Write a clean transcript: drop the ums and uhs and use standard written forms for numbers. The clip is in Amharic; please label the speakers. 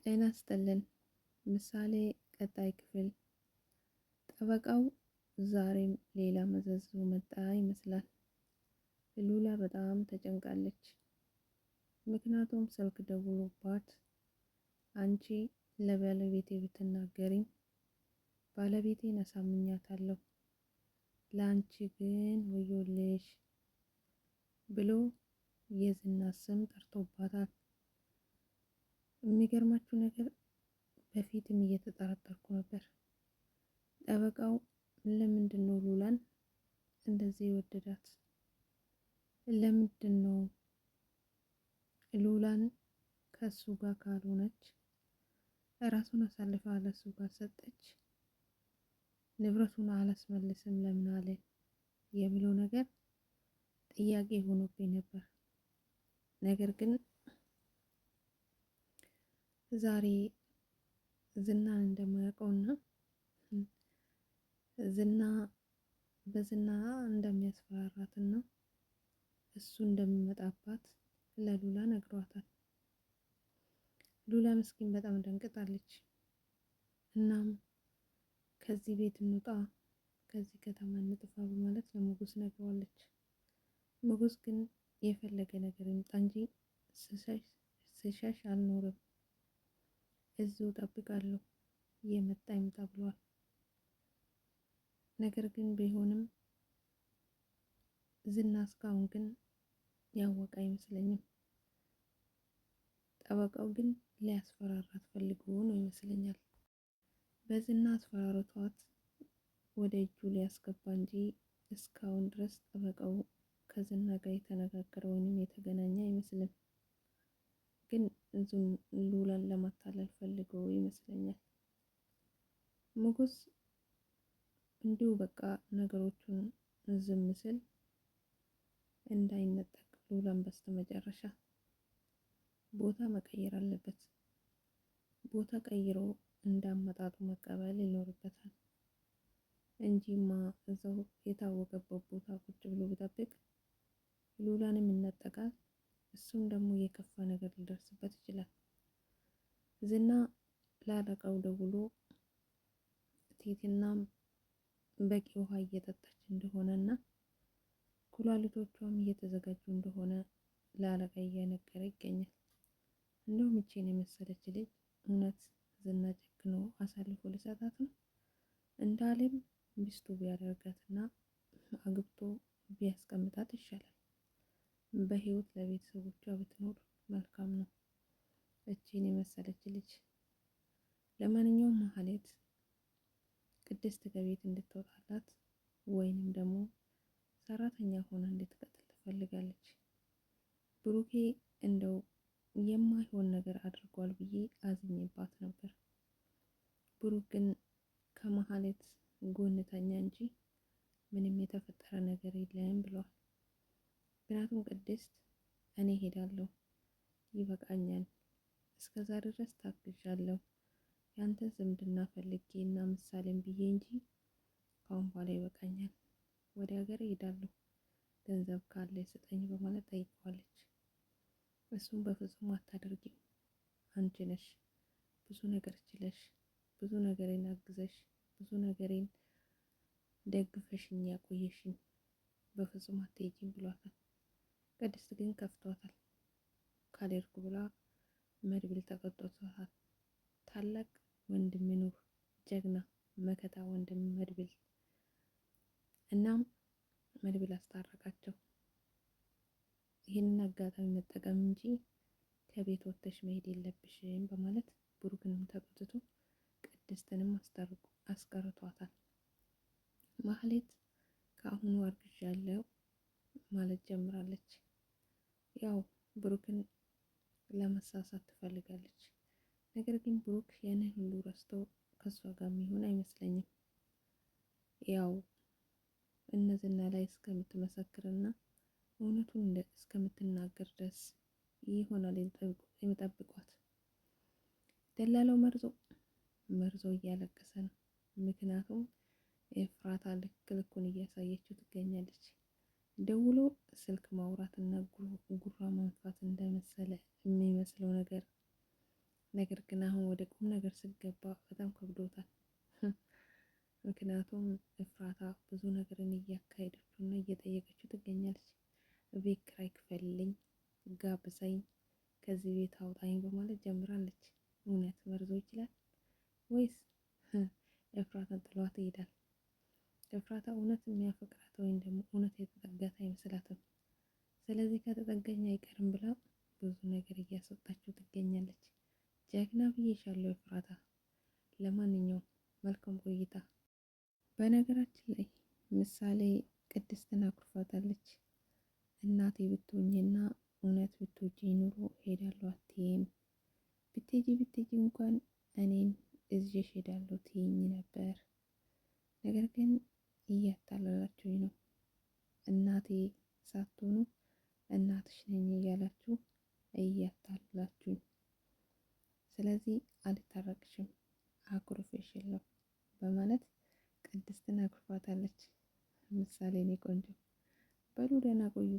Speaker 1: ጤና ይስጥልን። ምሳሌ ቀጣይ ክፍል። ጠበቃው ዛሬም ሌላ መዘዝ ይዞ መጣ ይመስላል። ሉላ በጣም ተጨንቃለች። ምክንያቱም ስልክ ደውሎባት አንቺ ለባለቤቴ ብትናገሪኝ ባለቤቴን አሳምኛታለሁ፣ ለአንቺ ግን ወዮልሽ ብሎ የዝና ስም ጠርቶባታል። የሚገርማችሁ ነገር በፊትም እየተጠራጠርኩ ነበር። ጠበቃው ለምንድን ነው ሉላን እንደዚህ የወደዳት? ለምንድን ነው ሉላን ከሱ ጋር ካልሆነች ራሱን አሳልፋ ለሱ ጋር ሰጠች? ንብረቱን አላስመልስም ለምን አለ የሚለው ነገር ጥያቄ ሆኖብኝ ነበር። ነገር ግን ዛሬ ዝናን እንደማያውቀውና ዝና በዝና እንደሚያስፈራራትና እሱ እንደሚመጣባት ለሉላ ነግሯታል። ሉላ ምስኪን በጣም ደንግጣለች። እናም ከዚህ ቤት እንውጣ፣ ከዚህ ከተማ እንጥፋ በማለት ለሞገስ ነግረዋለች። ሞገስ ግን የፈለገ ነገር ይምጣ እንጂ ስሸሽ አልኖርም፣ እዚሁ ጠብቃለሁ፣ የመጣ ይምጣ ብሏል። ነገር ግን ቢሆንም ዝና እስካሁን ግን ያወቀ አይመስለኝም። ጠበቃው ግን ሊያስፈራራት ፈልጎ ነው ይመስለኛል። በዝና አስፈራርቷት ወደ እጁ ሊያስገባ እንጂ እስካሁን ድረስ ጠበቃው ከዝና ጋር የተነጋገረ ወይንም የተገናኘ አይመስልም። ግን ሉላን ለማታለል ፈልጎ ይመስለኛል። ሞገስ እንዲሁ በቃ ነገሮቹን ዝም ስል እንዳይነጠቅ ሉላን በስተመጨረሻ ቦታ መቀየር አለበት። ቦታ ቀይሮ እንዳመጣጡ መቀበል ይኖርበታል እንጂማ እዛው የታወቀበት ቦታ ቁጭ ብሎ ቢጠብቅ ሉላንም ይነጠቃል። እሱም ደግሞ የከፋ ነገር ሊደርስበት ይችላል። ዝና ላለቃው ደውሎ ቲቲናም በቂ ውሃ እየጠጣች እንደሆነና ኩላሊቶቿም እየተዘጋጁ እንደሆነ ለአለቃ እየነገረ ይገኛል። እንደውም ይቺን የመሰለች ልጅ እውነት ዝና ጨክኖ አሳልፎ ሊሰጣት ነው? እንዳለም ሚስቱ ቢያደርጋትና አግብቶ ቢያስቀምጣት ይሻላል። በህይወት ለቤተሰቦቿ ብትኖር መልካም ነው እቺን የመሰለች ልጅ። ለማንኛውም ማህሌት ቅድስት ከቤት እንድትወጣላት ወይንም ደግሞ ሰራተኛ ሆና እንድትቀጥል ትፈልጋለች። ብሩኬ እንደው የማይሆን ነገር አድርጓል ብዬ አዝኜባት ነበር። ብሩክ ግን ከማህሌት ጎንተኛ እንጂ ምንም የተፈጠረ ነገር የለም ብሏል። ምክንያቱም ቅድስት እኔ ሄዳለሁ፣ ይበቃኛል፣ እስከዛሬ ድረስ ታግዣለሁ፣ ያንተ ዝምድና ፈልጌ እና ምሳሌም ብዬ እንጂ ካሁን በኋላ ይበቃኛል፣ ወደ ሀገር ሄዳለሁ፣ ገንዘብ ካለ ስጠኝ በማለት ጠይቀዋለች። እሱም በፍጹም አታደርጊም፣ አንቺ ነሽ ብዙ ነገር ችለሽ ብዙ ነገሬን አግዘሽ ብዙ ነገሬን ደግፈሽኝ ያቆየሽኝ፣ በፍጹም አትሄጂም ብሏታል። ቅድስት ግን ከፍቷታል። ካልሄድኩ ብላ መድብል ተቆጥቷታል። ታላቅ ወንድም ኑር፣ ጀግና መከታ ወንድም መድብል። እናም መድብል አስታረቃቸው። ይህንን አጋጣሚ መጠቀም እንጂ ከቤት ወጥተሽ መሄድ የለብሽም በማለት ብሩክንም ተቆጥቶ ቅድስትንም አስቀርቷታል። ማህሌት ከአሁኑ አርግዣለሁ ማለት ጀምራለች። ያው ብሩክን ለመሳሳት ትፈልጋለች። ነገር ግን ብሩክ ያንን ሁሉ ረስቶ ከሷ ጋር የሚሆን አይመስለኝም። ያው እነዝና ላይ እስከምትመሰክርና እውነቱን እስከምትናገር ድረስ ይሆናል የሚጠብቋት። ደላላው መርዞ እያለቀሰ ነው። ምክንያቱም ኤፍራታ ልክ ልኩን እያሳየችው ትገኛለች። ደውሎ ስልክ ማውራት እና ጉራ ማንፋት እንደመሰለ የሚመስለው ነገር ነገር ግን አሁን ወደ ቁም ነገር ስገባ በጣም ከብዶታል። ምክንያቱም ኤፍራታ ብዙ ነገርን እያካሄደችው እና እየጠየቀችው ትገኛለች። ቤት ኪራይ ክፈልልኝ፣ ጋብዘኝ፣ ከዚህ ቤት አውጣኝ በማለት ጀምራለች። እውነት መርዞ ይችላል ወይስ ኤፍራታን ጥሏት ይሄዳል? ኤፍራታ እውነት የሚያፈቅራት ወይም ደግሞ እውነት የተጠጋት አይመስላትም። ስለዚህ ከተጠጋኝ አይቀርም ብላ ብዙ ነገር እያስወጣችው ትገኛለች። ጀግና ብዬሻለሁ ኤፍራታ። ለማንኛውም መልካም ቆይታ። በነገራችን ላይ ምሳሌ ቅድስትን አኩርፋታለች። እናቴ ብትሆኝና እውነት ብትወጂ ኑሮ ሄዳለሁ አትይም፣ ብትሄጂ እንኳን እኔን እዚሽ ሄዳለሁ ትይኝ ነበር። ነገር ግን እያታለላችሁኝ ነው። እናቴ ሳትሆኑ እናትሽ ነኝ እያላችሁ እያታለላችሁኝ። ስለዚህ አልታረቅሽም፣ አኩርፌሻለሁ በማለት ቅድስትን አኩርፋታለች። ምሳሌ እኔ ቆንጆ በሉ ደህና ቆዩ።